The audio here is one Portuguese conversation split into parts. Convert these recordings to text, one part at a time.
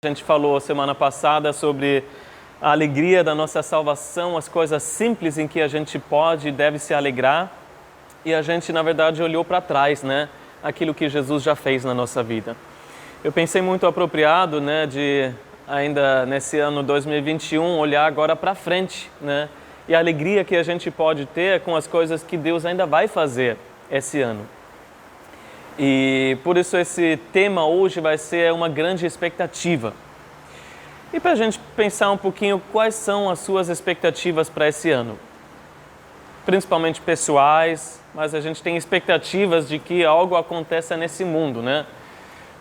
A gente falou semana passada sobre a alegria da nossa salvação, as coisas simples em que a gente pode e deve se alegrar. E a gente, na verdade, olhou para trás, né? Aquilo que Jesus já fez na nossa vida. Eu pensei muito apropriado, né? De ainda nesse ano 2021 olhar agora para frente, né? E a alegria que a gente pode ter com as coisas que Deus ainda vai fazer esse ano. E por isso esse tema hoje vai ser uma grande expectativa. E para a gente pensar um pouquinho quais são as suas expectativas para esse ano. Principalmente pessoais, mas a gente tem expectativas de que algo aconteça nesse mundo, né?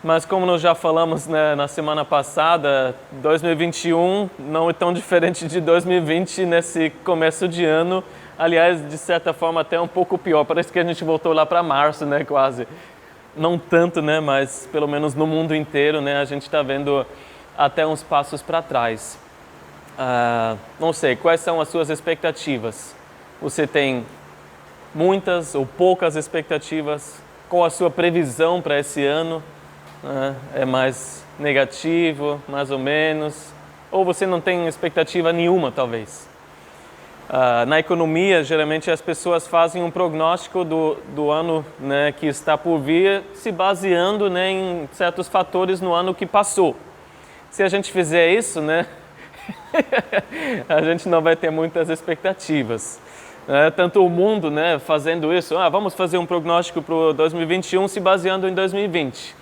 Mas como nós já falamos, né, na semana passada, 2021 não é tão diferente de 2020 nesse começo de ano. Aliás, de certa forma até um pouco pior, parece que a gente voltou lá para março, né, quase. Não tanto, né, mas pelo menos no mundo inteiro, né, a gente está vendo até uns passos para trás. Não sei, quais são as suas expectativas? Você tem muitas ou poucas expectativas? Qual a sua previsão para esse ano? É mais negativo, mais ou menos? Ou você não tem expectativa nenhuma, talvez? Na economia, geralmente as pessoas fazem um prognóstico do ano, né, que está por vir, se baseando, né, em certos fatores no ano que passou. Se a gente fizer isso, né, a gente não vai ter muitas expectativas. Tanto o mundo, né, fazendo isso, vamos fazer um prognóstico para o 2021 se baseando em 2020.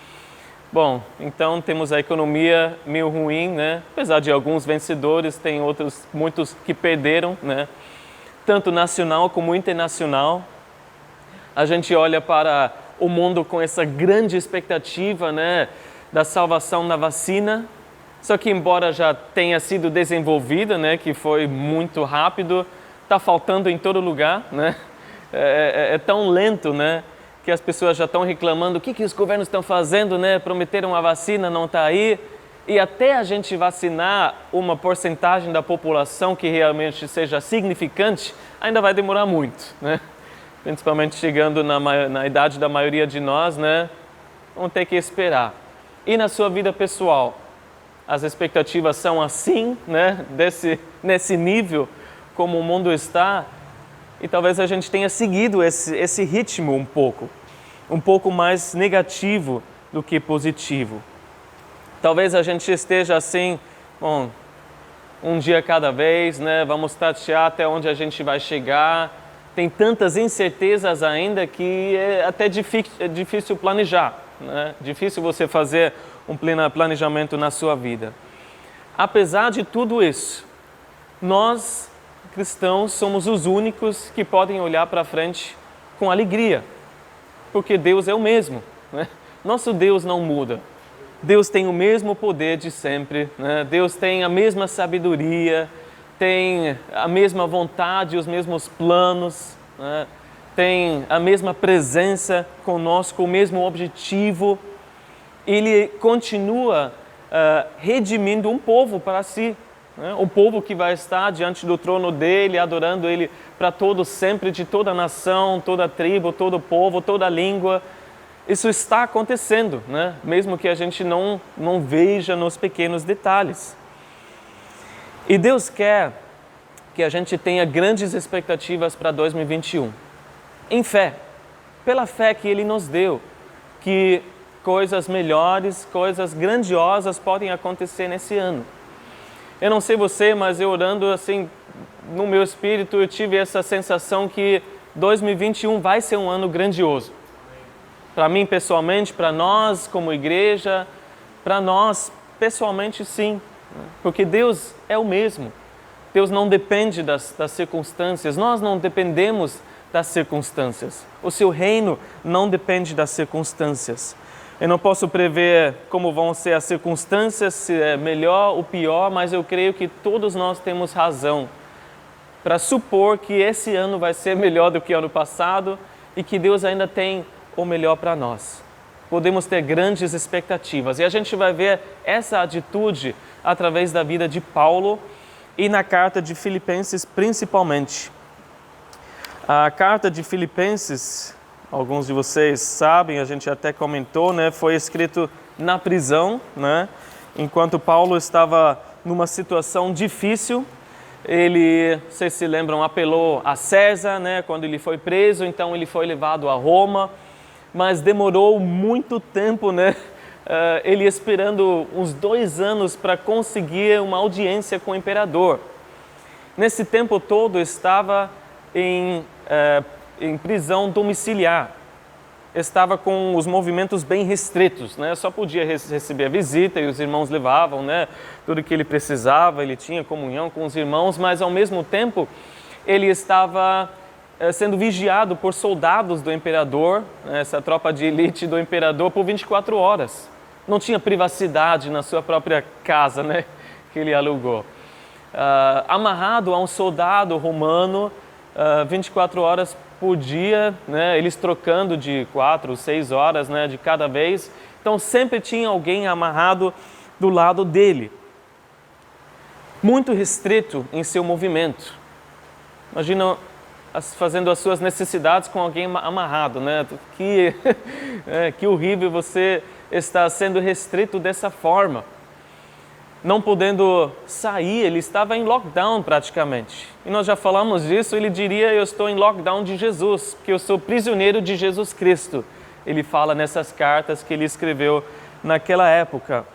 Bom, então temos a economia meio ruim, né? Apesar de alguns vencedores, tem outros, muitos que perderam, né? Tanto nacional como internacional. A gente olha para o mundo com essa grande expectativa, né, da salvação na vacina. Só que embora já tenha sido desenvolvida, né, que foi muito rápido, está faltando em todo lugar, né? É tão lento, né, que as pessoas já estão reclamando o que os governos estão fazendo, né? Prometeram a vacina, não está aí. E até a gente vacinar uma porcentagem da população que realmente seja significante, ainda vai demorar muito, né? Principalmente chegando na idade da maioria de nós, né? Vamos ter que esperar. E na sua vida pessoal, as expectativas são assim, né? Nesse nível, como o mundo está, e talvez a gente tenha seguido esse ritmo um pouco mais negativo do que positivo. Talvez a gente esteja assim, bom, um dia cada vez, né? Vamos tatear até onde a gente vai chegar. Tem tantas incertezas ainda que é até difícil planejar, né? Difícil você fazer um planejamento na sua vida. Apesar de tudo isso, nós cristãos somos os únicos que podem olhar para frente com alegria, porque Deus é o mesmo, né? Nosso Deus não muda. Deus tem o mesmo poder de sempre, né? Deus tem a mesma sabedoria, tem a mesma vontade, os mesmos planos, né? Tem a mesma presença conosco, o mesmo objetivo. Ele continua redimindo um povo para si, né? Um povo que vai estar diante do trono dele, adorando ele para todos sempre, de toda nação, toda tribo, todo povo, toda língua. Isso está acontecendo, né? Mesmo que a gente não veja nos pequenos detalhes. E Deus quer que a gente tenha grandes expectativas para 2021. Em fé, pela fé que Ele nos deu, que coisas melhores, coisas grandiosas podem acontecer nesse ano. Eu não sei você, mas eu orando assim, no meu espírito, eu tive essa sensação que 2021 vai ser um ano grandioso. Para mim pessoalmente, para nós como igreja, para nós pessoalmente sim, porque Deus é o mesmo. Deus não depende das circunstâncias, nós não dependemos das circunstâncias. O seu reino não depende das circunstâncias. Eu não posso prever como vão ser as circunstâncias, se é melhor ou pior, mas eu creio que todos nós temos razão para supor que esse ano vai ser melhor do que o ano passado e que Deus ainda tem o melhor para nós. Podemos ter grandes expectativas e a gente vai ver essa atitude através da vida de Paulo e na carta de Filipenses principalmente. A carta de Filipenses, alguns de vocês sabem, a gente até comentou, né, foi escrito na prisão, né? enquanto Paulo estava numa situação difícil. Ele, vocês se lembram, apelou a César, né, quando ele foi preso, então ele foi levado a Roma, mas demorou muito tempo, né, ele esperando uns 2 anos para conseguir uma audiência com o imperador. Nesse tempo todo estava em prisão domiciliar, estava com os movimentos bem restritos, né? Só podia receber a visita e os irmãos levavam, né, tudo que ele precisava, ele tinha comunhão com os irmãos, mas ao mesmo tempo ele estava sendo vigiado por soldados do imperador, né, essa tropa de elite do imperador, por 24 horas. Não tinha privacidade na sua própria casa, né, que ele alugou. Amarrado a um soldado romano, 24 horas por dia, né, eles trocando de 4, 6 horas, né, de cada vez. Então sempre tinha alguém amarrado do lado dele. Muito restrito em seu movimento. Imagina fazendo as suas necessidades com alguém amarrado, né? Que horrível você estar sendo restrito dessa forma. Não podendo sair, ele estava em lockdown praticamente. E nós já falamos disso, ele diria, eu estou em lockdown de Jesus, porque eu sou prisioneiro de Jesus Cristo. Ele fala nessas cartas que ele escreveu naquela época.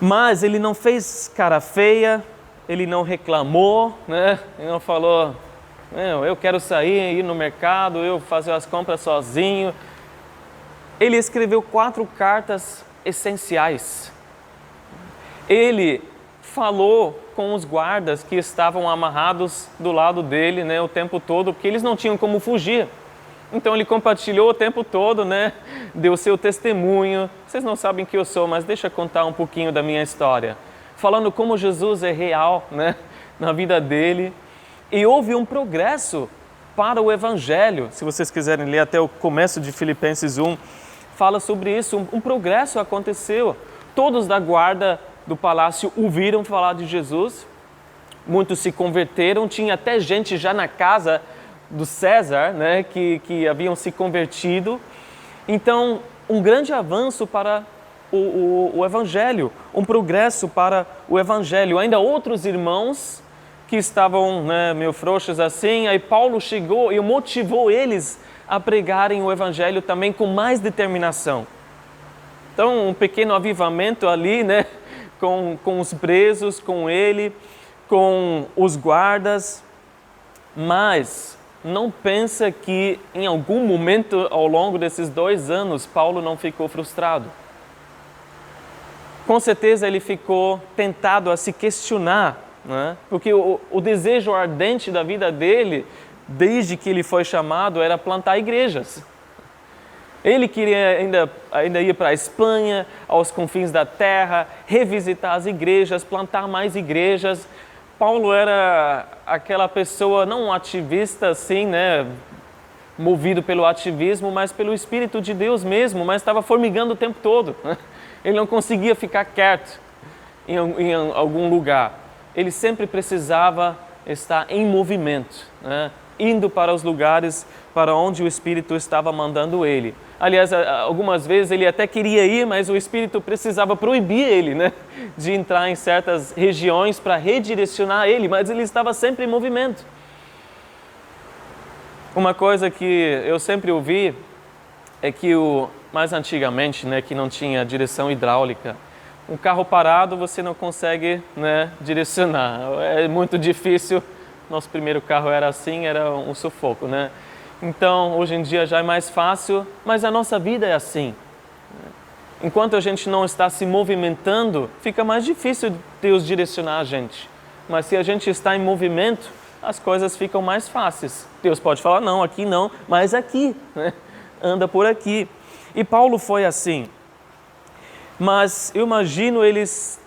Mas ele não fez cara feia, ele não reclamou, né? Ele não falou, eu quero sair, ir no mercado, eu fazer as compras sozinho. Ele escreveu 4 cartas essenciais. Ele falou com os guardas que estavam amarrados do lado dele, né, o tempo todo, porque eles não tinham como fugir. Então ele compartilhou o tempo todo, né, deu seu testemunho. Vocês não sabem quem eu sou, mas deixa eu contar um pouquinho da minha história. Falando como Jesus é real, né, na vida dele. E houve um progresso para o Evangelho. Se vocês quiserem ler até o começo de Filipenses 1, fala sobre isso. Um progresso aconteceu. Todos da guarda do palácio ouviram falar de Jesus, muitos se converteram, tinha até gente já na casa do César, né, que haviam se convertido. Então, um grande avanço para o Evangelho, um progresso para o Evangelho. Ainda outros irmãos que estavam, né, meio frouxos assim, aí Paulo chegou e motivou eles a pregarem o Evangelho também com mais determinação. Então, um pequeno avivamento ali, né, com os presos, com ele, com os guardas, mas não pensa que em algum momento ao longo desses 2 anos Paulo não ficou frustrado. Com certeza ele ficou tentado a se questionar, né? Porque o desejo ardente da vida dele, desde que ele foi chamado, era plantar igrejas. Ele queria ainda ir para a Espanha, aos confins da terra, revisitar as igrejas, plantar mais igrejas. Paulo era aquela pessoa, não um ativista assim, né, movido pelo ativismo, mas pelo Espírito de Deus mesmo, mas estava formigando o tempo todo. Ele não conseguia ficar quieto em algum lugar. Ele sempre precisava estar em movimento, né, indo para os lugares para onde o Espírito estava mandando ele. Aliás, algumas vezes ele até queria ir, mas o Espírito precisava proibir ele, né, de entrar em certas regiões para redirecionar ele, mas ele estava sempre em movimento. Uma coisa que eu sempre ouvi é que mais antigamente, né, que não tinha direção hidráulica, um carro parado você não consegue, né, direcionar, é muito difícil. Nosso primeiro carro era assim, era um sufoco, né? Então, hoje em dia já é mais fácil, mas a nossa vida é assim. Enquanto a gente não está se movimentando, fica mais difícil Deus direcionar a gente. Mas se a gente está em movimento, as coisas ficam mais fáceis. Deus pode falar, não, aqui não, mas aqui, né? Anda por aqui. E Paulo foi assim. Mas eu imagino eles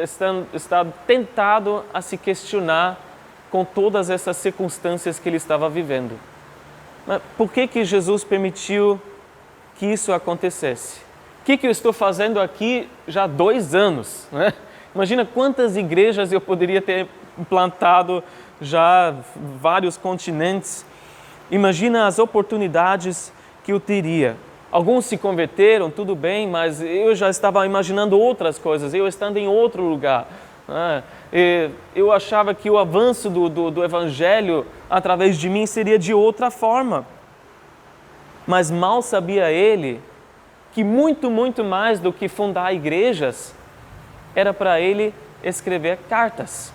estão tentado a se questionar com todas essas circunstâncias que ele estava vivendo. Mas por que Jesus permitiu que isso acontecesse? O que eu estou fazendo aqui já há 2 anos? Né? Imagina quantas igrejas eu poderia ter implantado já vários continentes. Imagina as oportunidades que eu teria. Alguns se converteram, tudo bem, mas eu já estava imaginando outras coisas, eu estando em outro lugar. Eu achava que o avanço do Evangelho através de mim seria de outra forma. Mas mal sabia ele que muito, muito mais do que fundar igrejas, era para ele escrever cartas.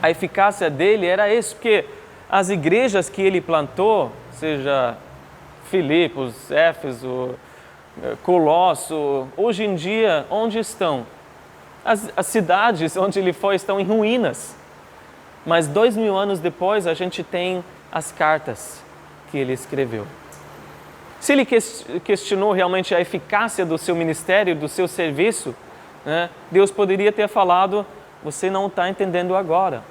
A eficácia dele era isso, porque as igrejas que ele plantou, seja Filipos, Éfeso, Colosso, hoje em dia, onde estão? As cidades onde ele foi estão em ruínas. Mas 2000 anos depois, a gente tem as cartas que ele escreveu. Se ele questionou realmente a eficácia do seu ministério, do seu serviço, né, Deus poderia ter falado, você não está entendendo agora.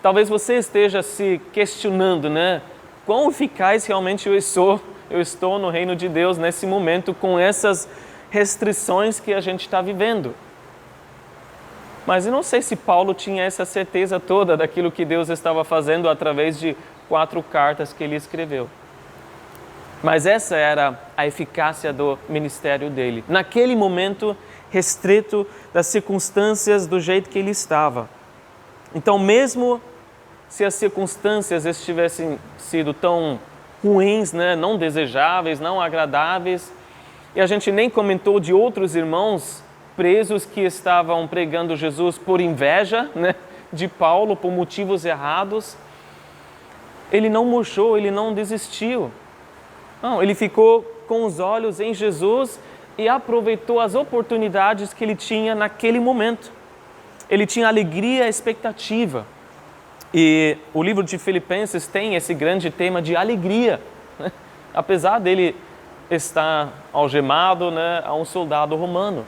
Talvez você esteja se questionando, né? Quão eficaz realmente eu estou no reino de Deus nesse momento com essas restrições que a gente está vivendo. Mas eu não sei se Paulo tinha essa certeza toda daquilo que Deus estava fazendo através de 4 cartas que ele escreveu. Mas essa era a eficácia do ministério dele. Naquele momento restrito das circunstâncias do jeito que ele estava. Então, mesmo se as circunstâncias estivessem sido tão ruins, né, não desejáveis, não agradáveis, e a gente nem comentou de outros irmãos presos que estavam pregando Jesus por inveja, né, de Paulo, por motivos errados, ele não murchou, ele não desistiu. Não, ele ficou com os olhos em Jesus e aproveitou as oportunidades que ele tinha naquele momento. Ele tinha alegria e expectativa. E o livro de Filipenses tem esse grande tema de alegria, né? Apesar dele estar algemado, né, a um soldado romano.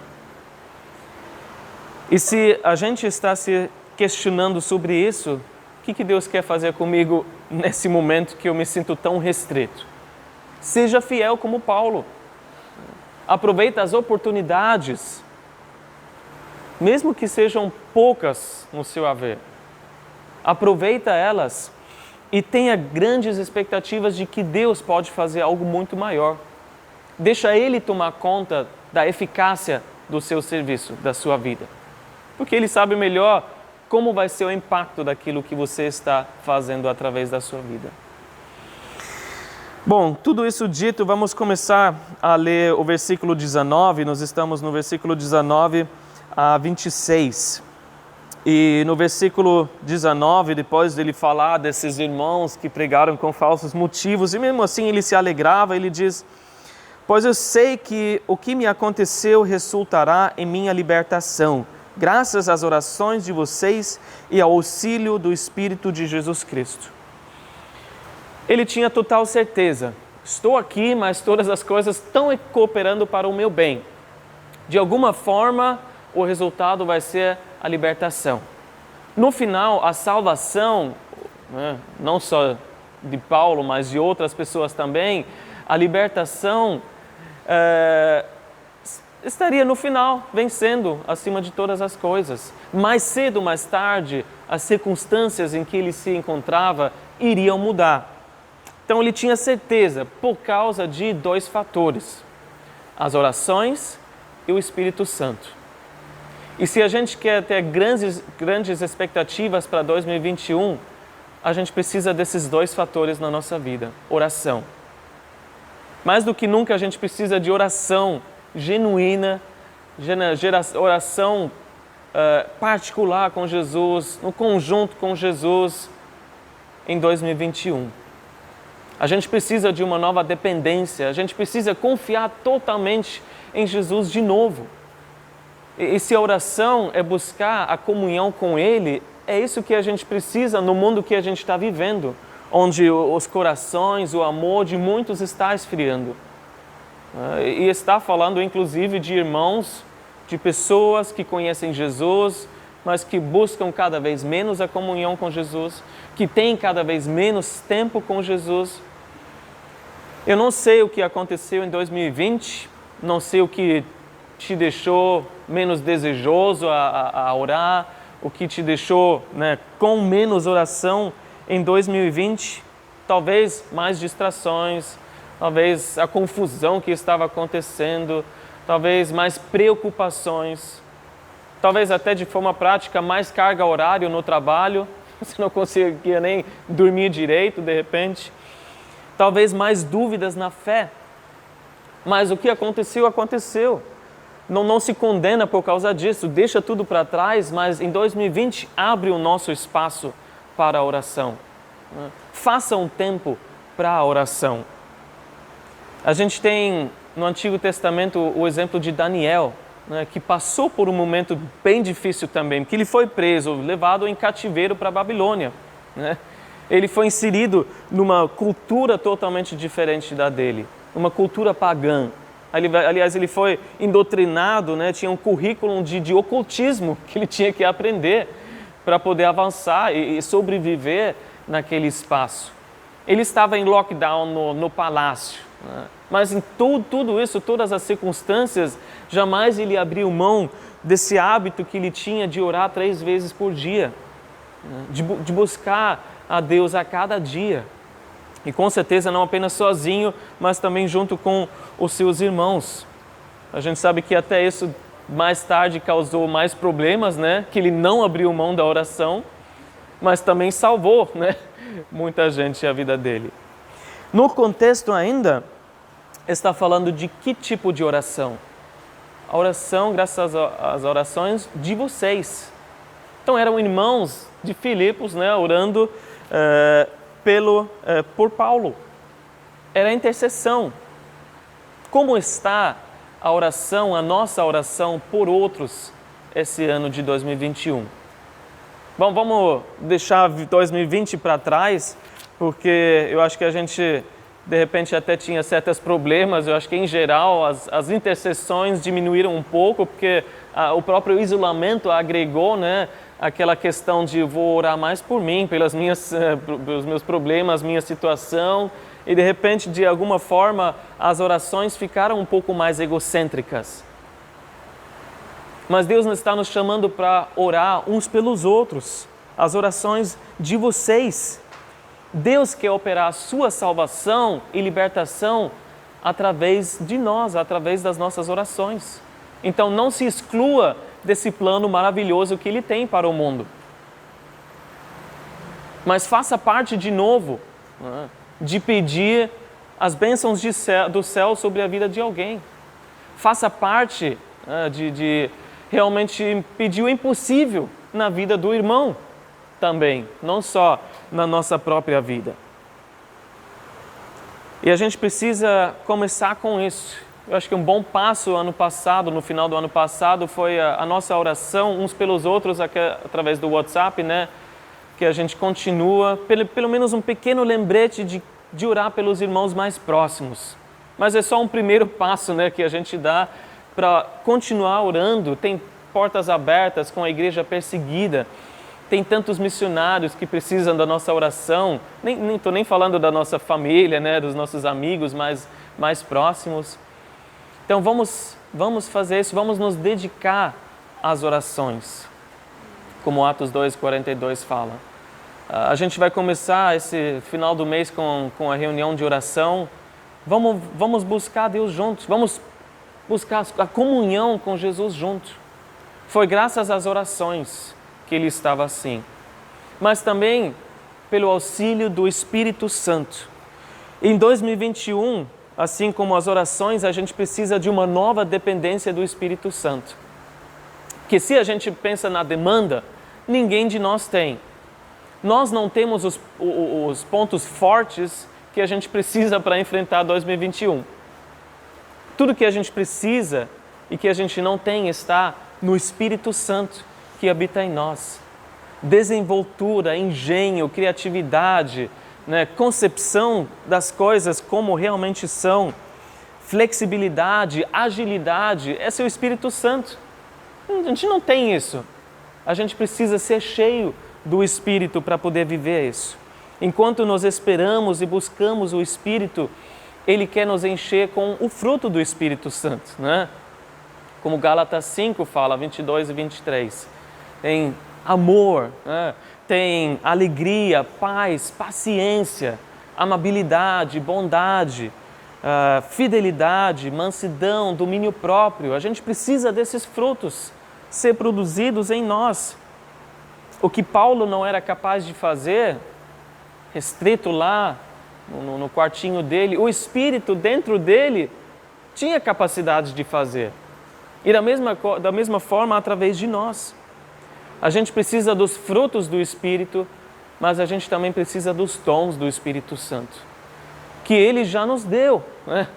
E se a gente está se questionando sobre isso, o que Deus quer fazer comigo nesse momento que eu me sinto tão restrito? Seja fiel como Paulo. Aproveita as oportunidades, mesmo que sejam poucas no seu haver. Aproveita elas e tenha grandes expectativas de que Deus pode fazer algo muito maior. Deixa Ele tomar conta da eficácia do seu serviço, da sua vida. Porque Ele sabe melhor como vai ser o impacto daquilo que você está fazendo através da sua vida. Bom, tudo isso dito, vamos começar a ler o versículo 19. Nós estamos no versículo 19 a 26. E no versículo 19, depois dele falar desses irmãos que pregaram com falsos motivos, e mesmo assim ele se alegrava, ele diz: pois eu sei que o que me aconteceu resultará em minha libertação, graças às orações de vocês e ao auxílio do Espírito de Jesus Cristo. Ele tinha total certeza, estou aqui, mas todas as coisas estão cooperando para o meu bem. De alguma forma, o resultado vai ser a libertação. No final, a salvação, né, não só de Paulo, mas de outras pessoas também, a libertação estaria no final, vencendo acima de todas as coisas. Mais cedo ou mais tarde, as circunstâncias em que ele se encontrava iriam mudar. Então ele tinha certeza por causa de 2 fatores: as orações e o Espírito Santo. E se a gente quer ter grandes expectativas para 2021, a gente precisa desses 2 fatores na nossa vida: oração. Mais do que nunca a gente precisa de oração genuína, oração particular com Jesus, no conjunto com Jesus em 2021. A gente precisa de uma nova dependência, a gente precisa confiar totalmente em Jesus de novo. E se a oração é buscar a comunhão com Ele, é isso que a gente precisa no mundo que a gente está vivendo, onde os corações, o amor de muitos está esfriando. E está falando inclusive de irmãos, de pessoas que conhecem Jesus, mas que buscam cada vez menos a comunhão com Jesus, que têm cada vez menos tempo com Jesus. Eu não sei o que aconteceu em 2020, não sei o que te deixou menos desejoso a orar, o que te deixou, né, com menos oração em 2020. Talvez mais distrações, talvez a confusão que estava acontecendo, talvez mais preocupações, talvez até de forma prática mais carga horária no trabalho, você não conseguia nem dormir direito de repente, talvez mais dúvidas na fé. Mas o que aconteceu, aconteceu. Não se condena por causa disso, deixa tudo para trás, mas em 2020 abre o nosso espaço para a oração. Faça um tempo para a oração. A gente tem no Antigo Testamento o exemplo de Daniel, que passou por um momento bem difícil também, porque ele foi preso, levado em cativeiro para a Babilônia. Ele foi inserido numa cultura totalmente diferente da dele, uma cultura pagã. Aliás, ele foi indoctrinado, tinha um currículo de ocultismo que ele tinha que aprender para poder avançar e sobreviver naquele espaço. Ele estava em lockdown no palácio, mas em tudo isso, todas as circunstâncias, jamais ele abriu mão desse hábito que ele tinha de orar 3 vezes por dia, de buscar a Deus a cada dia. E com certeza não apenas sozinho, mas também junto com os seus irmãos. A gente sabe que até isso mais tarde causou mais problemas, que ele não abriu mão da oração, mas também salvou, muita gente a vida dele. No contexto ainda, está falando de que tipo de oração? A oração, graças às orações de vocês. Então eram irmãos de Filipos, orando por Paulo. Era a intercessão. Como está a oração, a nossa oração por outros esse ano de 2021? Bom, vamos deixar 2020 para trás, porque eu acho que a gente, de repente, até tinha certos problemas. Eu acho que, em geral, as intercessões diminuíram um pouco, porque o próprio isolamento agregou, aquela questão de vou orar mais por mim, pelos meus problemas, minha situação, e de repente, de alguma forma, as orações ficaram um pouco mais egocêntricas. Mas Deus está nos chamando para orar uns pelos outros, as orações de vocês. Deus quer operar a sua salvação e libertação através de nós, através das nossas orações. Então não se exclua desse plano maravilhoso que Ele tem para o mundo. Mas faça parte de novo, de pedir as bênçãos do céu sobre a vida de alguém. Faça parte de realmente pedir o impossível na vida do irmão também, não só na nossa própria vida. E a gente precisa começar com isso. Eu acho que um bom passo no final do ano passado, foi a nossa oração uns pelos outros através do WhatsApp, que a gente continua, pelo menos um pequeno lembrete de orar pelos irmãos mais próximos. Mas é só um primeiro passo, que a gente dá para continuar orando. Tem portas abertas com a igreja perseguida, tem tantos missionários que precisam da nossa oração. Nem estou nem falando da nossa família, dos nossos amigos mais próximos. Então vamos fazer isso, vamos nos dedicar às orações, como Atos 2:42 fala. A gente vai começar esse final do mês com a reunião de oração. Vamos buscar Deus juntos, vamos buscar a comunhão com Jesus juntos. Foi graças às orações que ele estava assim, mas também pelo auxílio do Espírito Santo. Em 2021, assim como as orações, a gente precisa de uma nova dependência do Espírito Santo. Porque se a gente pensa na demanda, ninguém de nós tem. Nós não temos os pontos fortes que a gente precisa para enfrentar 2021. Tudo que a gente precisa e que a gente não tem está no Espírito Santo que habita em nós. Desenvoltura, engenho, criatividade, concepção das coisas como realmente são, flexibilidade, agilidade, esse é o Espírito Santo. A gente não tem isso. A gente precisa ser cheio do Espírito para poder viver isso. Enquanto nós esperamos e buscamos o Espírito, Ele quer nos encher com o fruto do Espírito Santo, Como Gálatas 5 fala, 22 e 23. Tem amor, tem alegria, paz, paciência, amabilidade, bondade, fidelidade, mansidão, domínio próprio. A gente precisa desses frutos ser produzidos em nós. O que Paulo não era capaz de fazer, restrito lá no quartinho dele, o Espírito dentro dele tinha capacidade de fazer. E da mesma forma através de nós. A gente precisa dos frutos do Espírito, mas a gente também precisa dos dons do Espírito Santo, que Ele já nos deu, né?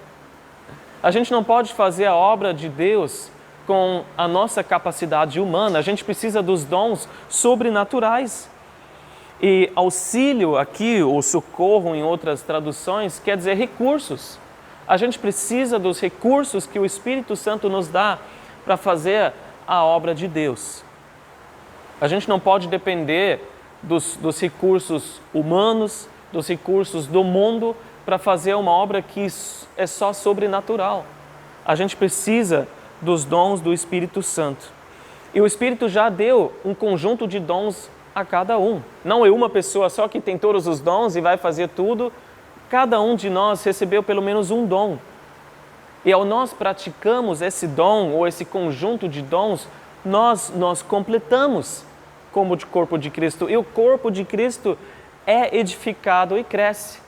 A gente não pode fazer a obra de Deus com a nossa capacidade humana, a gente precisa dos dons sobrenaturais. E auxílio aqui, ou socorro em outras traduções, quer dizer recursos. A gente precisa dos recursos que o Espírito Santo nos dá para fazer a obra de Deus. A gente não pode depender dos recursos humanos, dos recursos do mundo, para fazer uma obra que é só sobrenatural. A gente precisa dos dons do Espírito Santo. E o Espírito já deu um conjunto de dons a cada um. Não é uma pessoa só que tem todos os dons e vai fazer tudo. Cada um de nós recebeu pelo menos um dom. E ao nós praticamos esse dom ou esse conjunto de dons, nós completamos como de corpo de Cristo. E o corpo de Cristo é edificado e cresce.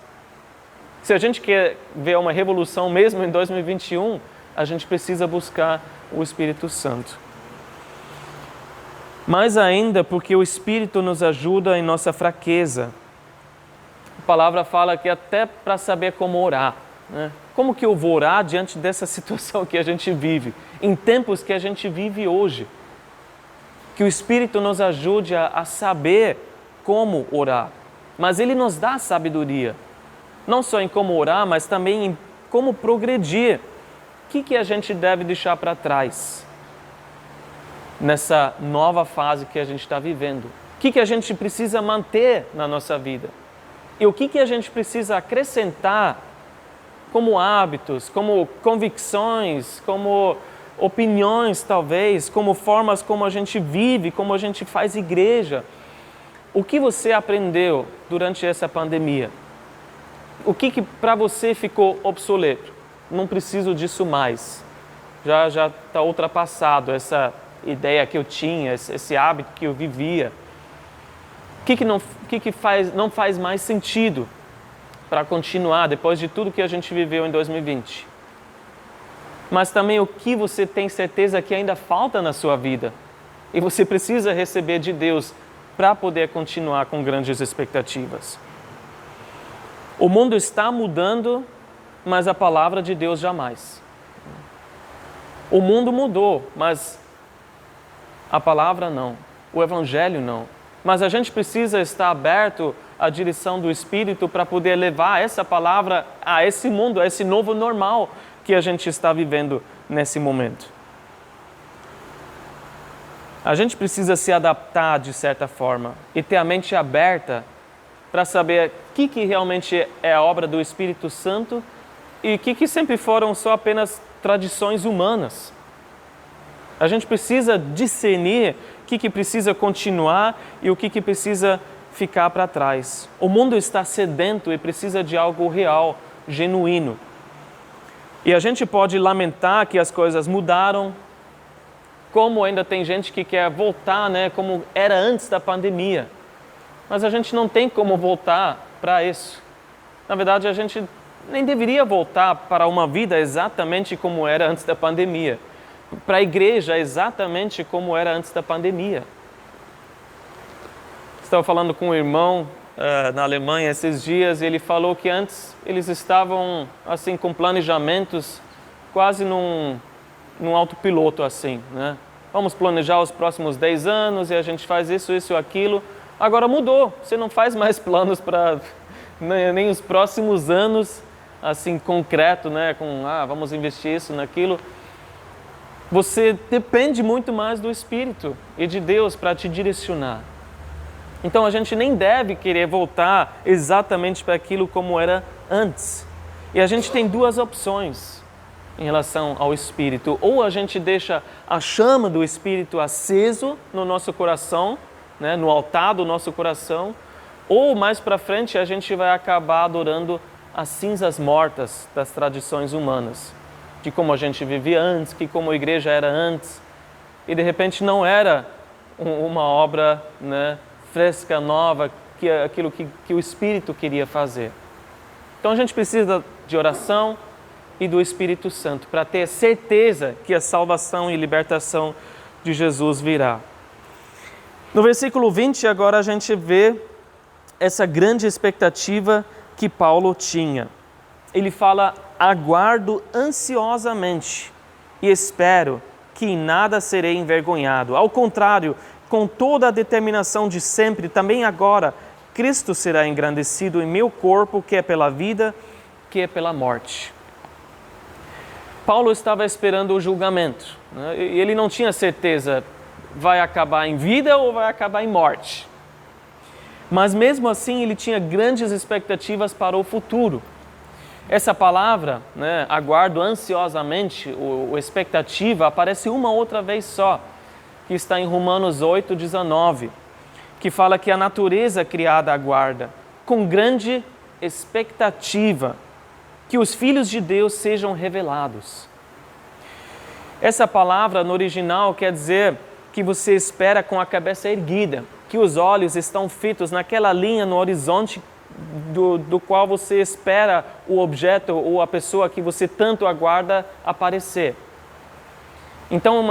Se a gente quer ver uma revolução mesmo em 2021, a gente precisa buscar o Espírito Santo. Mais ainda porque o Espírito nos ajuda em nossa fraqueza. A palavra fala que até para saber como orar, né? Como que eu vou orar diante dessa situação que a gente vive, em tempos que a gente vive hoje? Que o Espírito nos ajude a saber como orar. Mas Ele nos dá sabedoria, não só em como orar, mas também em como progredir. O que a gente deve deixar para trás nessa nova fase que a gente está vivendo? O que a gente precisa manter na nossa vida? E o que a gente precisa acrescentar como hábitos, como convicções, como opiniões talvez, como formas como a gente vive, como a gente faz igreja? O que você aprendeu durante essa pandemia? O que para você ficou obsoleto? Não preciso disso mais. Já está ultrapassado essa ideia que eu tinha, esse hábito que eu vivia. O que não faz mais sentido para continuar depois de tudo que a gente viveu em 2020? Mas também o que você tem certeza que ainda falta na sua vida e você precisa receber de Deus para poder continuar com grandes expectativas. O mundo está mudando, mas a palavra de Deus jamais. O mundo mudou, mas a palavra não. O Evangelho não. Mas a gente precisa estar aberto à direção do Espírito para poder levar essa palavra a esse mundo, a esse novo normal que a gente está vivendo nesse momento. A gente precisa se adaptar de certa forma e ter a mente aberta para saber o que realmente é a obra do Espírito Santo e o que sempre foram só apenas tradições humanas. A gente precisa discernir o que precisa continuar e o que precisa ficar para trás. O mundo está sedento e precisa de algo real, genuíno. E a gente pode lamentar que as coisas mudaram, como ainda tem gente que quer voltar, né, como era antes da pandemia. Mas a gente não tem como voltar para isso. Na verdade, a gente nem deveria voltar para uma vida exatamente como era antes da pandemia. Para a igreja exatamente como era antes da pandemia. Estava falando com um irmão na Alemanha esses dias e ele falou que antes eles estavam assim com planejamentos quase num autopiloto assim, né? Vamos planejar os próximos 10 anos e a gente faz isso, aquilo. Agora mudou, você não faz mais planos para nem os próximos anos assim concreto, né? Vamos investir isso, naquilo. Você depende muito mais do Espírito e de Deus para te direcionar. Então a gente nem deve querer voltar exatamente para aquilo como era antes. E a gente tem duas opções em relação ao Espírito. Ou a gente deixa a chama do Espírito aceso no nosso coração, né, no altar do nosso coração, ou mais para frente a gente vai acabar adorando as cinzas mortas das tradições humanas, de como a gente vivia antes, que como a igreja era antes, e de repente não era uma obra, né, fresca, nova, aquilo que o Espírito queria fazer. Então a gente precisa de oração e do Espírito Santo para ter certeza que a salvação e libertação de Jesus virá. No versículo 20 agora a gente vê essa grande expectativa que Paulo tinha. Ele fala: aguardo ansiosamente e espero que em nada serei envergonhado. Ao contrário, com toda a determinação de sempre, também agora, Cristo será engrandecido em meu corpo, que é pela vida, que é pela morte. Paulo estava esperando o julgamento, né? E ele não tinha certeza, vai acabar em vida ou vai acabar em morte. Mas mesmo assim ele tinha grandes expectativas para o futuro. Essa palavra, né, aguardo ansiosamente, o expectativa, aparece uma outra vez só, que está em Romanos 8:19, que fala que a natureza criada aguarda, com grande expectativa, que os filhos de Deus sejam revelados. Essa palavra no original quer dizer que você espera com a cabeça erguida, que os olhos estão fitos naquela linha no horizonte do qual você espera o objeto ou a pessoa que você tanto aguarda aparecer. Então,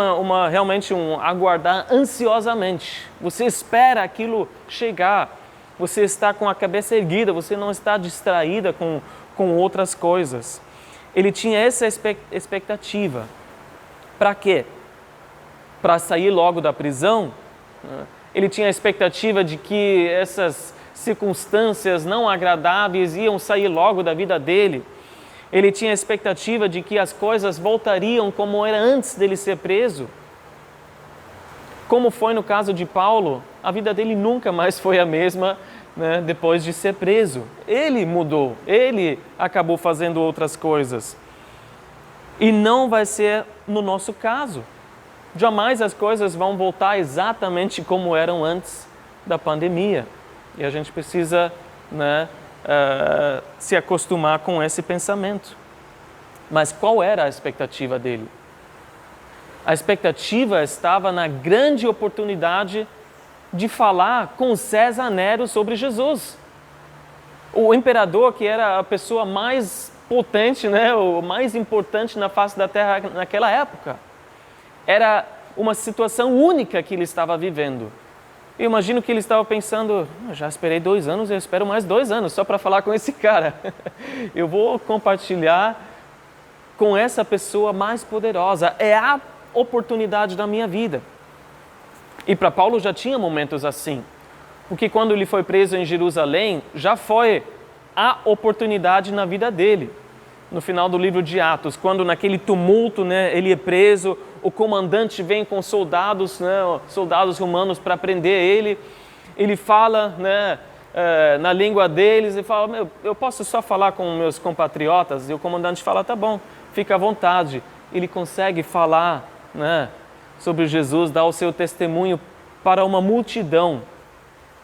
realmente aguardar ansiosamente. Você espera aquilo chegar, você está com a cabeça erguida, você não está distraída com outras coisas. Ele tinha essa expectativa. Para quê? Para sair logo da prisão? Ele tinha a expectativa de que essas circunstâncias não agradáveis iam sair logo da vida dele. Ele tinha a expectativa de que as coisas voltariam como era antes dele ser preso. Como foi no caso de Paulo, a vida dele nunca mais foi a mesma, né, depois de ser preso. Ele mudou, ele acabou fazendo outras coisas. E não vai ser no nosso caso. Jamais as coisas vão voltar exatamente como eram antes da pandemia. E a gente precisa, né, se acostumar com esse pensamento. Mas qual era a expectativa dele? A expectativa estava na grande oportunidade de falar com César Nero sobre Jesus. O imperador, que era a pessoa mais potente, né, o mais importante na face da terra naquela época. Era uma situação única que ele estava vivendo. Eu imagino que ele estava pensando: já esperei 2 anos, eu espero mais 2 anos só para falar com esse cara. Eu vou compartilhar com essa pessoa mais poderosa. É a oportunidade da minha vida. E para Paulo já tinha momentos assim. Porque quando ele foi preso em Jerusalém, já foi a oportunidade na vida dele. No final do livro de Atos, quando naquele tumulto, né, ele é preso, o comandante vem com soldados, né, soldados romanos para prender ele. Ele fala, né, na língua deles e fala: eu posso só falar com meus compatriotas? E o comandante fala: tá bom, fica à vontade. Ele consegue falar, né, sobre Jesus, dar o seu testemunho para uma multidão.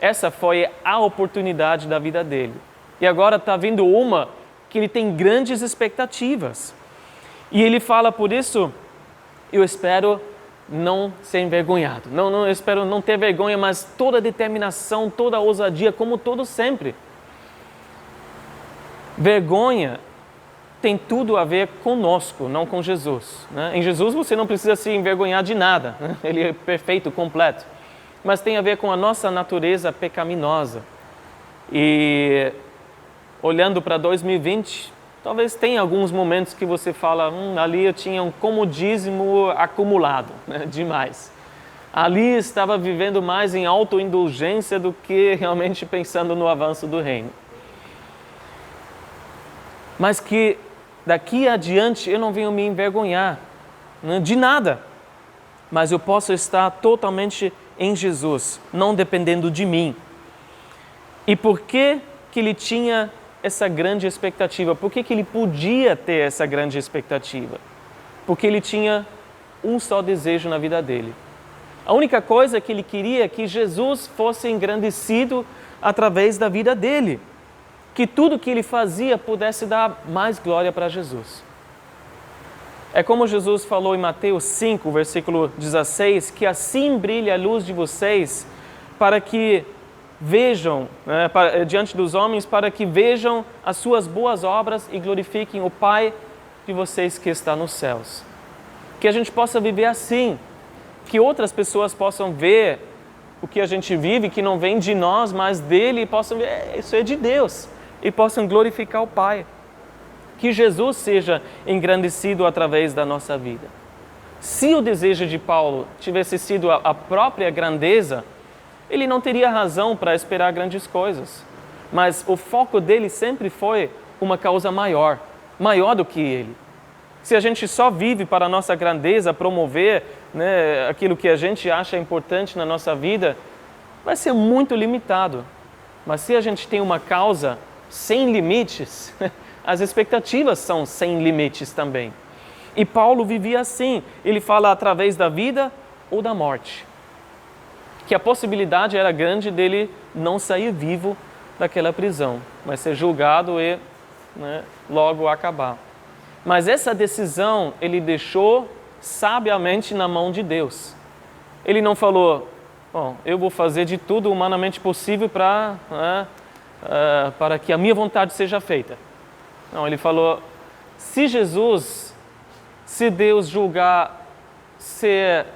Essa foi a oportunidade da vida dele. E agora está vindo uma que ele tem grandes expectativas. E ele fala: por isso, eu espero não ser envergonhado. Eu espero não ter vergonha, mas toda a determinação, toda a ousadia, como todo sempre. Vergonha tem tudo a ver conosco, não com Jesus, né? Em Jesus você não precisa se envergonhar de nada, né? Ele é perfeito, completo. Mas tem a ver com a nossa natureza pecaminosa. E olhando para 2020, talvez tenha alguns momentos que você fala: ali eu tinha um comodismo acumulado, né, demais. Ali estava vivendo mais em autoindulgência do que realmente pensando no avanço do reino. Mas que daqui adiante eu não venho me envergonhar, né, de nada. Mas eu posso estar totalmente em Jesus, não dependendo de mim. E por que ele tinha essa grande expectativa? Por que ele podia ter essa grande expectativa? Porque ele tinha um só desejo na vida dele. A única coisa que ele queria é que Jesus fosse engrandecido através da vida dele. que tudo que ele fazia pudesse dar mais glória para Jesus. É como Jesus falou em Mateus 5, versículo 16, que assim brilha a luz de vocês para que vejam, diante dos homens, para que vejam as suas boas obras e glorifiquem o Pai de vocês que está nos céus. Que a gente possa viver assim, que outras pessoas possam ver o que a gente vive, que não vem de nós, mas dele, e possam ver, isso é de Deus, e possam glorificar o Pai. Que Jesus seja engrandecido através da nossa vida. Se o desejo de Paulo tivesse sido a própria grandeza, ele não teria razão para esperar grandes coisas. Mas o foco dele sempre foi uma causa maior do que ele. Se a gente só vive para a nossa grandeza, promover aquilo que a gente acha importante na nossa vida, vai ser muito limitado. Mas se a gente tem uma causa sem limites, as expectativas são sem limites também. E Paulo vivia assim. Ele fala através da vida ou da morte. Que a possibilidade era grande dele não sair vivo daquela prisão, mas ser julgado e logo acabar. Mas essa decisão ele deixou sabiamente na mão de Deus. Ele não falou, bom, eu vou fazer de tudo humanamente possível para que a minha vontade seja feita. Não, ele falou, se Deus julgar ser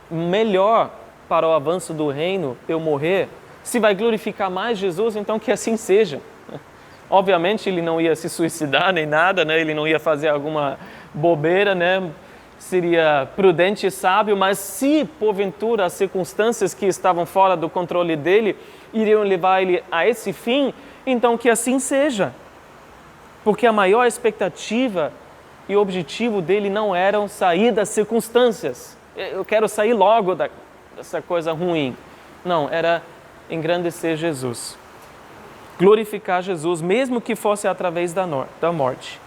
melhor para o avanço do reino, eu morrer, se vai glorificar mais Jesus, então que assim seja. Obviamente ele não ia se suicidar nem nada, ele não ia fazer alguma bobeira, seria prudente e sábio, mas se porventura as circunstâncias que estavam fora do controle dele iriam levar ele a esse fim, então que assim seja. Porque a maior expectativa e objetivo dele não eram sair das circunstâncias. Eu quero sair logo dessa coisa ruim. Não, era engrandecer Jesus. Glorificar Jesus, mesmo que fosse através da morte.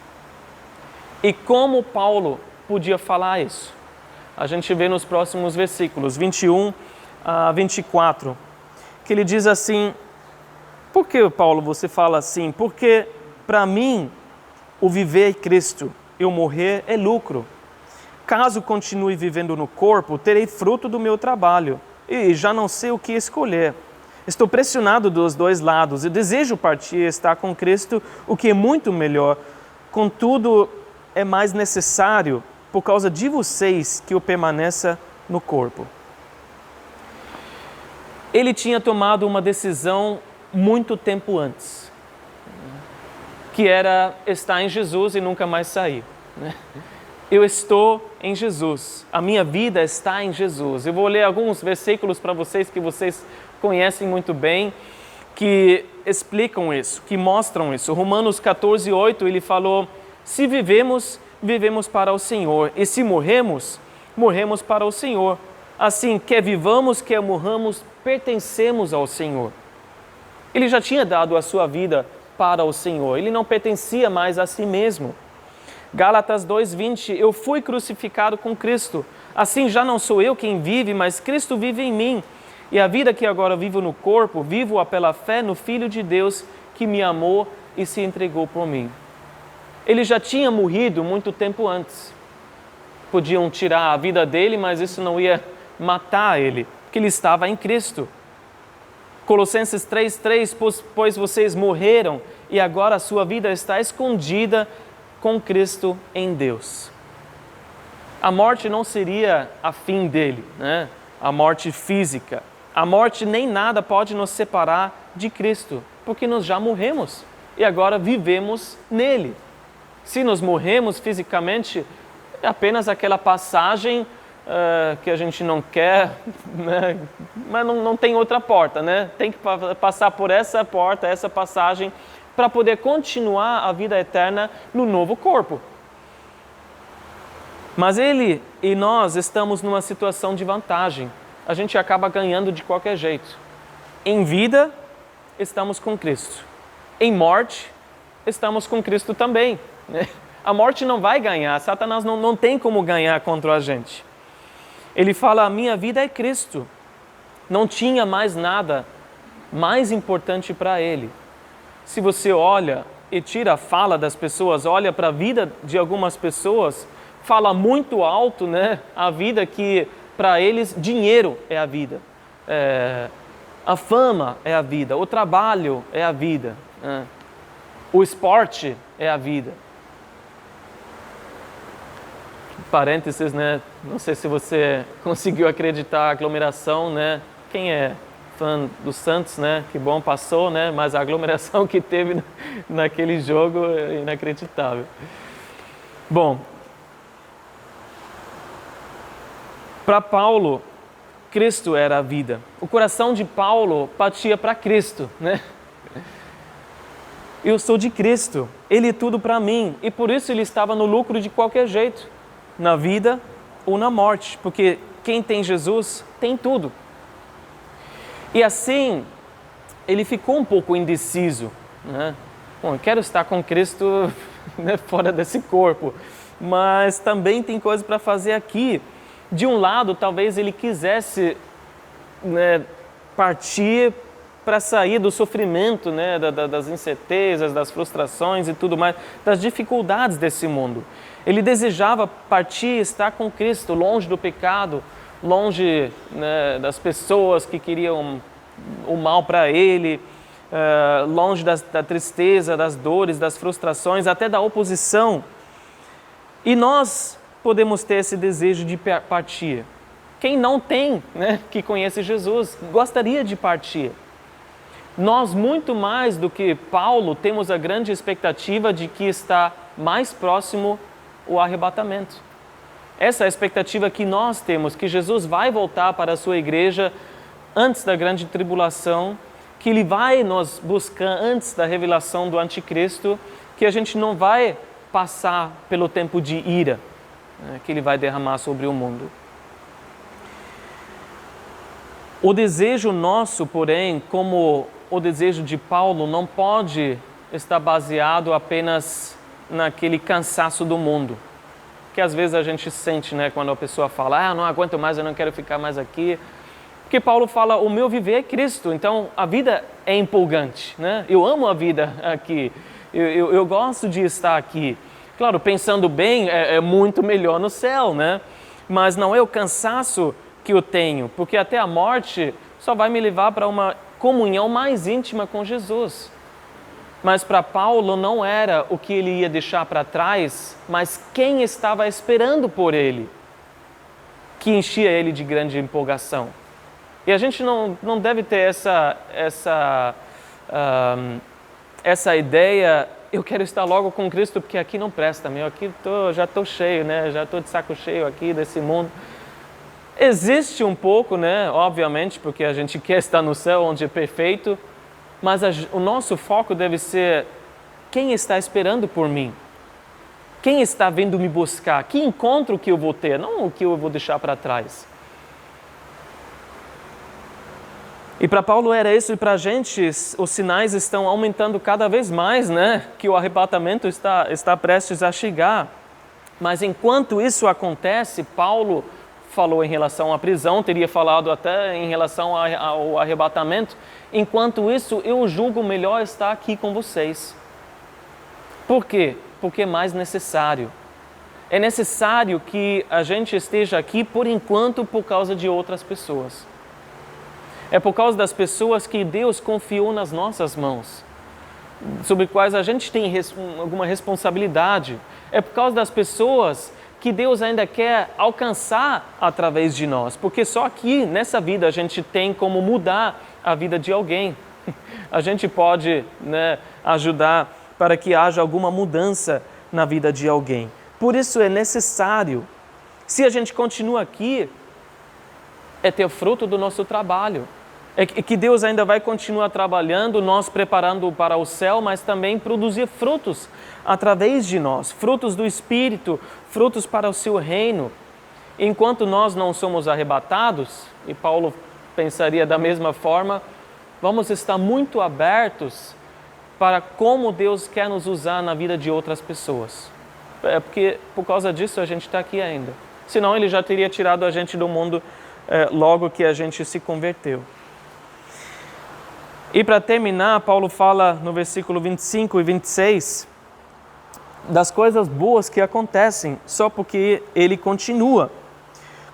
E como Paulo podia falar isso? A gente vê nos próximos versículos, 21 a 24, que ele diz assim, por que, Paulo, você fala assim? Porque para mim, o viver é Cristo, e o morrer é lucro. Caso continue vivendo no corpo, terei fruto do meu trabalho, e já não sei o que escolher. Estou pressionado dos dois lados, e desejo partir e estar com Cristo, o que é muito melhor. Contudo, é mais necessário, por causa de vocês, que eu permaneça no corpo. Ele tinha tomado uma decisão muito tempo antes, que era estar em Jesus e nunca mais sair. Eu estou em Jesus, a minha vida está em Jesus. Eu vou ler alguns versículos para vocês que vocês conhecem muito bem, que explicam isso, que mostram isso. Romanos 14, 8, ele falou, se vivemos, vivemos para o Senhor, e se morremos, morremos para o Senhor. Assim, quer vivamos, quer morramos, pertencemos ao Senhor. Ele já tinha dado a sua vida para o Senhor, ele não pertencia mais a si mesmo. Gálatas 2:20, eu fui crucificado com Cristo, assim já não sou eu quem vive, mas Cristo vive em mim. E a vida que agora vivo no corpo, vivo-a pela fé no Filho de Deus que me amou e se entregou por mim. Ele já tinha morrido muito tempo antes. Podiam tirar a vida dele, mas isso não ia matar ele, porque ele estava em Cristo. Colossenses 3:3, pois vocês morreram e agora a sua vida está escondida com Cristo em Deus. A morte não seria a fim dele, a morte física. A morte nem nada pode nos separar de Cristo, porque nós já morremos e agora vivemos nele. Se nós morremos fisicamente, é apenas aquela passagem que a gente não quer, mas não tem outra porta, Tem que passar por essa porta, essa passagem, para poder continuar a vida eterna no novo corpo. Mas ele e nós estamos numa situação de vantagem. A gente acaba ganhando de qualquer jeito. Em vida, estamos com Cristo. Em morte, estamos com Cristo também. A morte não vai ganhar, Satanás não tem como ganhar contra a gente. Ele fala, a minha vida é Cristo. Não tinha mais nada mais importante para ele. se você olha e tira a fala das pessoas, olha para a vida de algumas pessoas, fala muito alto, né? A vida que, para eles, dinheiro é a vida. A fama é a vida, o trabalho é a vida, né? O esporte é a vida. Parênteses, né? Não sei se você conseguiu acreditar a aglomeração, né? Quem é fã do Santos, né? Que bom, passou, né? Mas a aglomeração que teve naquele jogo é inacreditável. Bom, para Paulo, Cristo era a vida. O coração de Paulo batia para Cristo, né? Eu sou de Cristo, Ele é tudo para mim. E por isso ele estava no lucro de qualquer jeito, na vida ou na morte. Porque quem tem Jesus tem tudo. E assim, ele ficou um pouco indeciso, né? Bom, eu quero estar com Cristo, né, fora desse corpo, mas também tem coisa para fazer aqui. De um lado, talvez ele quisesse, né, partir para sair do sofrimento, né, das incertezas, das frustrações e tudo mais, das dificuldades desse mundo. Ele desejava partir e estar com Cristo, longe do pecado, longe, né, das pessoas que queriam o mal para ele, longe da tristeza, das dores, das frustrações, até da oposição. E nós podemos ter esse desejo de partir. Quem não tem, né, que conhece Jesus, gostaria de partir. Nós, muito mais do que Paulo, temos a grande expectativa de que está mais próximo o arrebatamento. Essa é a expectativa que nós temos, que Jesus vai voltar para a sua igreja antes da grande tribulação, que Ele vai nos buscar antes da revelação do anticristo, que a gente não vai passar pelo tempo de ira, né, que Ele vai derramar sobre o mundo. O desejo nosso, porém, como o desejo de Paulo, não pode estar baseado apenas naquele cansaço do mundo, que às vezes a gente sente, né, quando a pessoa fala, não aguento mais, eu não quero ficar mais aqui. Porque Paulo fala, o meu viver é Cristo, então a vida é empolgante, né? Eu amo a vida aqui, eu gosto de estar aqui. Claro, pensando bem, é muito melhor no céu, né? Mas não é o cansaço que eu tenho, porque até a morte só vai me levar para uma comunhão mais íntima com Jesus. Mas para Paulo não era o que ele ia deixar para trás, mas quem estava esperando por ele, que enchia ele de grande empolgação. E a gente não deve ter essa ideia, eu quero estar logo com Cristo, porque aqui não presta, aqui já estou cheio, né? Já estou de saco cheio aqui desse mundo. Existe um pouco, né? Obviamente, porque a gente quer estar no céu, onde é perfeito, mas o nosso foco deve ser quem está esperando por mim, quem está vindo me buscar, que encontro que eu vou ter, não o que eu vou deixar para trás. E para Paulo era isso, e para a gente os sinais estão aumentando cada vez mais, né? Que o arrebatamento está prestes a chegar. Mas enquanto isso acontece, Paulo falou em relação à prisão, teria falado até em relação ao arrebatamento. Enquanto isso, eu julgo melhor estar aqui com vocês. Por quê? Porque é mais necessário. É necessário que a gente esteja aqui por enquanto por causa de outras pessoas. É por causa das pessoas que Deus confiou nas nossas mãos, sobre quais a gente tem alguma responsabilidade. É por causa das pessoas que Deus ainda quer alcançar através de nós, porque só aqui, nessa vida, a gente tem como mudar a vida de alguém. A gente pode, né, ajudar para que haja alguma mudança na vida de alguém. Por isso é necessário, se a gente continua aqui, é ter fruto do nosso trabalho. É que Deus ainda vai continuar trabalhando, nós preparando para o céu, mas também produzir frutos através de nós, frutos do Espírito, frutos para o seu reino. Enquanto nós não somos arrebatados, e Paulo pensaria da mesma forma, vamos estar muito abertos para como Deus quer nos usar na vida de outras pessoas. É porque por causa disso a gente está aqui ainda. Senão Ele já teria tirado a gente do mundo logo que a gente se converteu. E para terminar, Paulo fala no versículo 25 e 26 das coisas boas que acontecem só porque ele continua.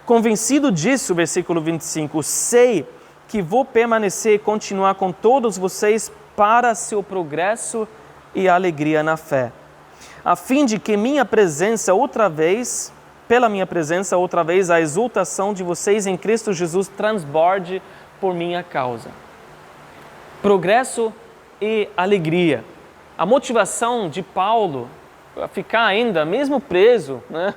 Convencido disso, versículo 25, sei que vou permanecer e continuar com todos vocês para seu progresso e alegria na fé, a fim de que pela minha presença outra vez, a exultação de vocês em Cristo Jesus transborde por minha causa. Progresso e alegria. A motivação de Paulo a ficar ainda, mesmo preso, né?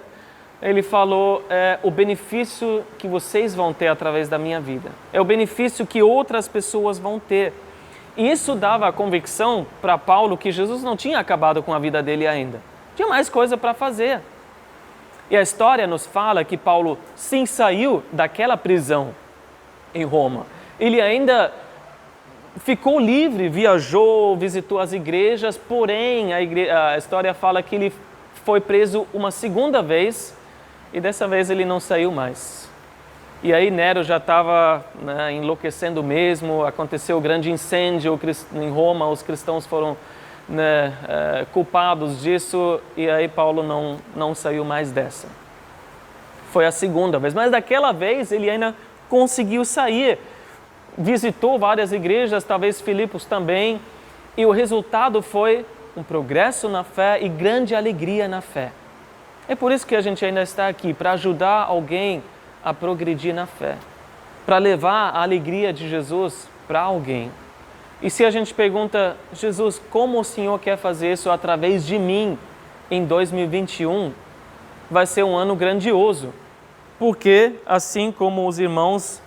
Ele falou, o benefício que vocês vão ter através da minha vida. É o benefício que outras pessoas vão ter. E isso dava a convicção para Paulo que Jesus não tinha acabado com a vida dele ainda. Tinha mais coisa para fazer. E a história nos fala que Paulo sim saiu daquela prisão em Roma. Ele ainda ficou livre, viajou, visitou as igrejas, porém a história fala que ele foi preso uma segunda vez e dessa vez ele não saiu mais. E aí Nero já estava enlouquecendo mesmo, aconteceu o grande incêndio em Roma, os cristãos foram culpados disso e aí Paulo não saiu mais dessa. Foi a segunda vez, mas daquela vez ele ainda conseguiu sair. Visitou várias igrejas, talvez Filipos também, e o resultado foi um progresso na fé e grande alegria na fé. É por isso que a gente ainda está aqui, para ajudar alguém a progredir na fé, para levar a alegria de Jesus para alguém. E se a gente pergunta, Jesus, como o Senhor quer fazer isso através de mim em 2021, vai ser um ano grandioso, porque assim como os irmãos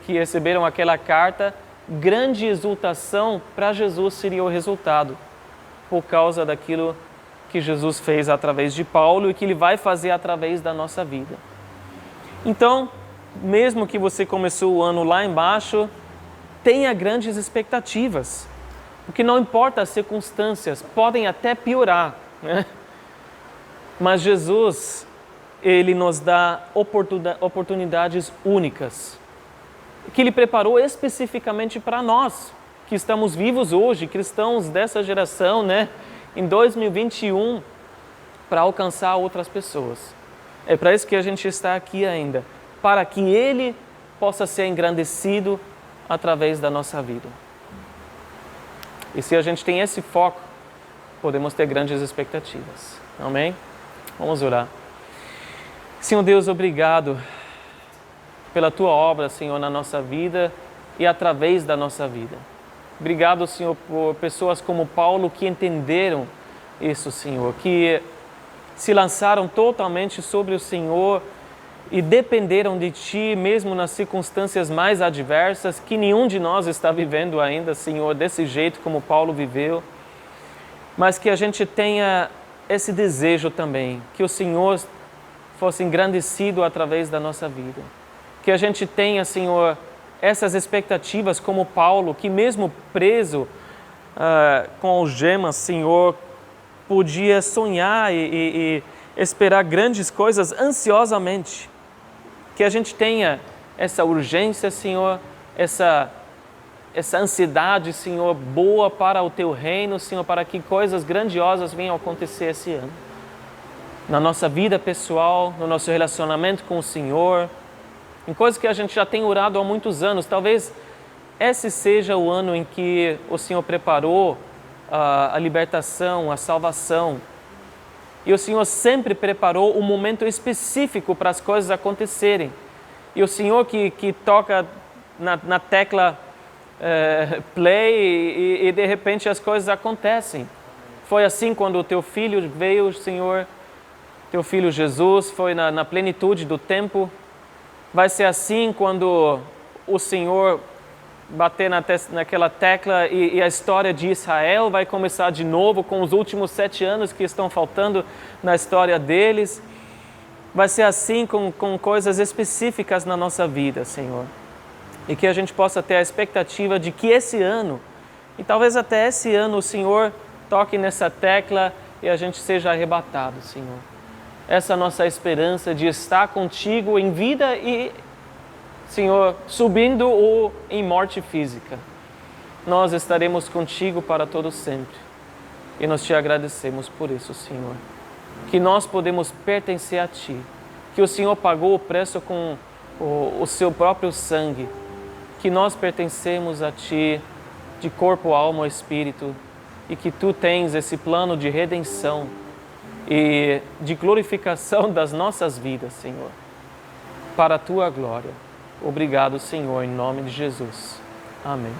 que receberam aquela carta, grande exultação para Jesus seria o resultado, por causa daquilo que Jesus fez através de Paulo e que Ele vai fazer através da nossa vida. Então, mesmo que você começou o ano lá embaixo, tenha grandes expectativas, porque não importa as circunstâncias, podem até piorar, né? Mas Jesus, Ele nos dá oportunidades únicas, que Ele preparou especificamente para nós, que estamos vivos hoje, cristãos dessa geração, né? Em 2021, para alcançar outras pessoas. É para isso que a gente está aqui ainda, para que Ele possa ser engrandecido através da nossa vida. E se a gente tem esse foco, podemos ter grandes expectativas. Amém? Vamos orar. Senhor Deus, obrigado pela Tua obra, Senhor, na nossa vida e através da nossa vida. Obrigado, Senhor, por pessoas como Paulo que entenderam isso, Senhor, que se lançaram totalmente sobre o Senhor e dependeram de Ti, mesmo nas circunstâncias mais adversas, que nenhum de nós está vivendo ainda, Senhor, desse jeito como Paulo viveu, mas que a gente tenha esse desejo também, que o Senhor fosse engrandecido através da nossa vida. Que a gente tenha, Senhor, essas expectativas como Paulo, que mesmo preso com algemas, Senhor, podia sonhar e esperar grandes coisas ansiosamente. Que a gente tenha essa urgência, Senhor, essa ansiedade, Senhor, boa para o Teu reino, Senhor, para que coisas grandiosas venham a acontecer esse ano. Na nossa vida pessoal, no nosso relacionamento com o Senhor, em coisas que a gente já tem orado há muitos anos. Talvez esse seja o ano em que o Senhor preparou a libertação, a salvação. E o Senhor sempre preparou um momento específico para as coisas acontecerem. E o Senhor que toca na tecla play e de repente as coisas acontecem. Foi assim quando o Teu Filho veio, Senhor, Teu Filho Jesus, foi na plenitude do tempo. Vai ser assim quando o Senhor bater naquela tecla e a história de Israel vai começar de novo com os últimos 7 anos que estão faltando na história deles. Vai ser assim com coisas específicas na nossa vida, Senhor. E que a gente possa ter a expectativa de que esse ano, e talvez até esse ano, o Senhor toque nessa tecla e a gente seja arrebatado, Senhor. Essa é a nossa esperança de estar contigo em vida e, Senhor, subindo ou em morte física. nós estaremos contigo para todo sempre. E nós te agradecemos por isso, Senhor. Que nós podemos pertencer a Ti, que o Senhor pagou o preço com o seu próprio sangue, que nós pertencemos a Ti de corpo, alma e espírito, e que Tu tens esse plano de redenção e de glorificação das nossas vidas, Senhor, para a Tua glória. Obrigado, Senhor, em nome de Jesus. Amém.